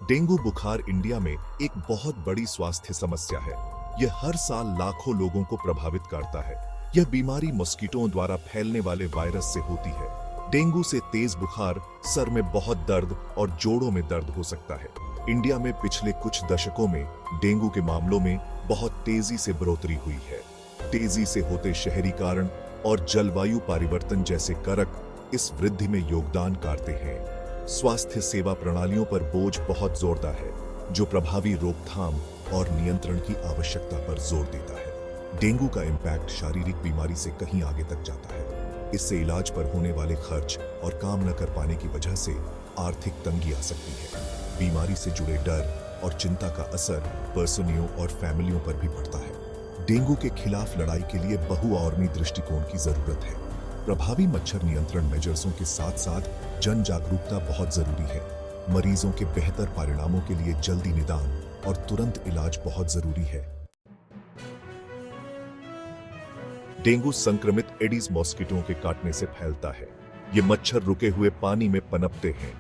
Dengue बुखार India में एक बहुत बड़ी स्वास्थ्य समस्या है। यह हर साल लाखों लोगों को प्रभावित करता है। यह बीमारी मॉस्किटों द्वारा फैलने वाले वायरस से होती है। डेंगू से तेज बुखार, सर में बहुत दर्द और जोड़ों में दर्द हो सकता है। इंडिया में पिछले कुछ दशकों में डेंगू के मामलों में बहुत तेजी से बढ़ोतरी हुई है। तेजी से होते शहरीकरण और जलवायु परिवर्तन जैसे कारक इस वृद्धि में योगदान करते हैं। स्वास्थ्य सेवा प्रणालियों पर बोझ बहुत जोरदार है, जो प्रभावी रोकथाम और नियंत्रण की आवश्यकता पर जोर देता है। डेंगू का इम्पैक्ट शारीरिक बीमारी से कहीं आगे तक जाता है। इससे इलाज पर होने वाले खर्च और काम न कर पाने की वजह से आर्थिक तंगी आ सकती है। बीमारी से जुड़े डर और चिंता का असर पर्सनियों और फैमिलियों पर भी पड़ता है। डेंगू के खिलाफ लड़ाई के लिए बहुआयामी दृष्टिकोण की जरूरत है। प्रभावी मच्छर नियंत्रण मेजर्सों के साथ साथ जन जागरूकता बहुत जरूरी है। मरीजों के बेहतर परिणामों के लिए जल्दी निदान और तुरंत इलाज बहुत जरूरी है। डेंगू संक्रमित एडिस मॉस्किटों के काटने से फैलता है। ये मच्छर रुके हुए पानी में पनपते हैं,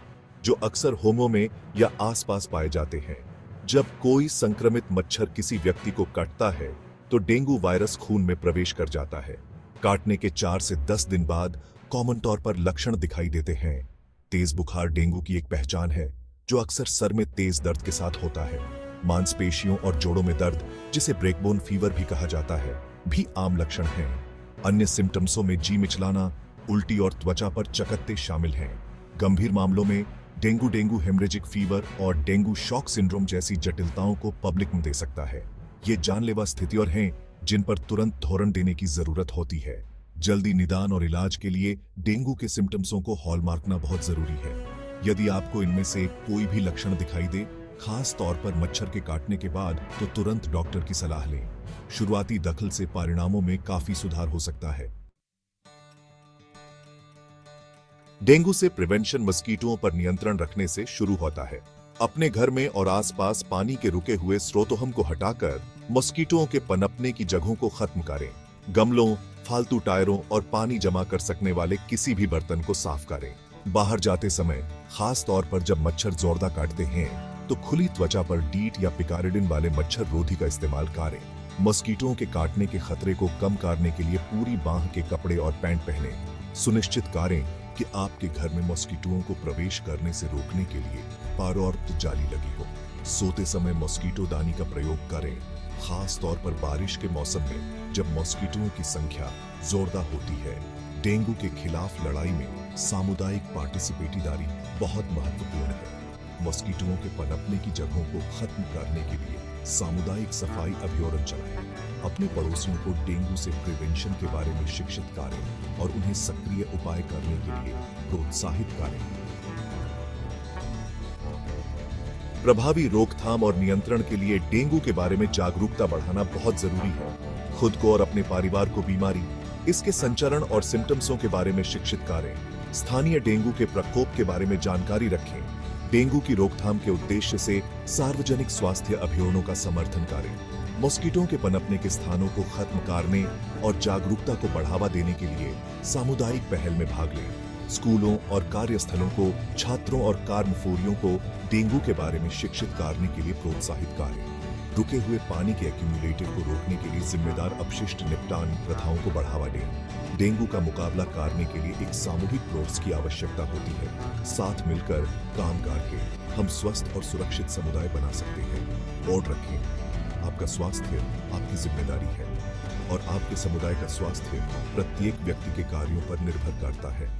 जो अक्सर होमों में या आसपास पाए जाते हैं। जब कोई संक्रमित मच्छर किसी व्यक्ति को काटता है, तो डेंगू वायरस खून में प्रवेश कर जाता है। काटने के 4 से 10 दिन बाद कॉमन तौर पर लक्षण दिखाई देते हैं। तेज बुखार डेंगू की एक पहचान है, जो अक्सर सर में तेज दर्द के साथ होता है। मांसपेशियों और जोड़ों में दर्द, जिसे ब्रेकबोन फीवर भी कहा जाता है, भी आम लक्षण हैं। अन्य सिम्टम्सों में जी मिचलाना, उल्टी और त्वचा पर चकत्ते शामिल हैं। गंभीर मामलों में डेंगू हेमरेजिक फीवर और डेंगू शॉक सिंड्रोम जैसी जटिलताओं को पब्लिक में दे सकता है। ये जानलेवा स्थितियां हैं जिन पर तुरंत धोरण देने की जरूरत होती है। जल्दी निदान और इलाज के लिए डेंगू के सिम्टम्सों को हॉलमार्कना बहुत जरूरी है। यदि आपको इनमें से कोई भी लक्षण दिखाई दे, खास तौर पर मच्छर के काटने के बाद, तो तुरंत डॉक्टर की सलाह लें। शुरुआती दखल से परिणामों में काफी सुधार हो सकता है। डेंगू से प्रिवेंशन मस्कीटों पर नियंत्रण रखने से शुरू होता है। अपने घर में और आसपास पानी के रुके हुए स्रोतों को हटाकर मस्कीटों के पनपने की जगहों को खत्म करें। गमलों, फालतू टायरों और पानी जमा कर सकने वाले किसी भी बर्तन को साफ करें। बाहर जाते समय, खास तौर पर जब मच्छर जोरदार काटते हैं, तो खुली त्वचा पर डीट या पिकारिडिन वाले मच्छर रोधी का इस्तेमाल करें। मस्कीटों के काटने के खतरे को कम करने के लिए पूरी बांह के कपड़े और पैंट पहने। सुनिश्चित करें कि आपके घर में मॉस्किटों को प्रवेश करने से रोकने के लिए पारदर्शी जाली लगी हो। सोते समय मॉस्किटो दानी का प्रयोग करें, खास तौर पर बारिश के मौसम में जब मॉस्किटों की संख्या जोरदार होती है। डेंगू के खिलाफ लड़ाई में सामुदायिक पार्टिसिपेटरी बहुत महत्वपूर्ण है। मॉस्किटों के पनपने की जगहों को खत्म करने के लिए सामुदायिक सफाई अभियान चलाएं। अपने पड़ोसियों को डेंगू से प्रिवेंशन के बारे में शिक्षित करें और उन्हें सक्रिय उपाय करने के लिए प्रोत्साहित करें। प्रभावी रोकथाम और नियंत्रण के लिए डेंगू के बारे में जागरूकता बढ़ाना बहुत जरूरी है। खुद को और अपने परिवार को बीमारी, इसके संचरण और सिम्टम्सों के बारे में शिक्षित करें। स्थानीय डेंगू के प्रकोप के बारे में जानकारी रखें। डेंगू की रोकथाम के उद्देश्य से सार्वजनिक स्वास्थ्य अभियानों का समर्थन करें। मॉस्किटों के पनपने के स्थानों को खत्म करने और जागरूकता को बढ़ावा देने के लिए सामुदायिक पहल में भाग लें। स्कूलों और कार्यस्थलों को छात्रों और कर्मचारियों को डेंगू के बारे में शिक्षित करने के लिए प्रोत्साहित करें। रुके हुए पानी के एक्यूमुलेटर को रोकने के लिए जिम्मेदार अपशिष्ट निपटान प्रथाओं को बढ़ावा दें। डेंगू का मुकाबला करने के लिए एक सामूहिक प्रयास की आवश्यकता होती है। साथ मिलकर काम करके हम स्वस्थ और सुरक्षित समुदाय बना सकते हैं। और रखें, आपका स्वास्थ्य आपकी जिम्मेदारी है और आपके समुदाय का स्वास्थ्य प्रत्येक व्यक्ति के कार्यों पर निर्भर करता है।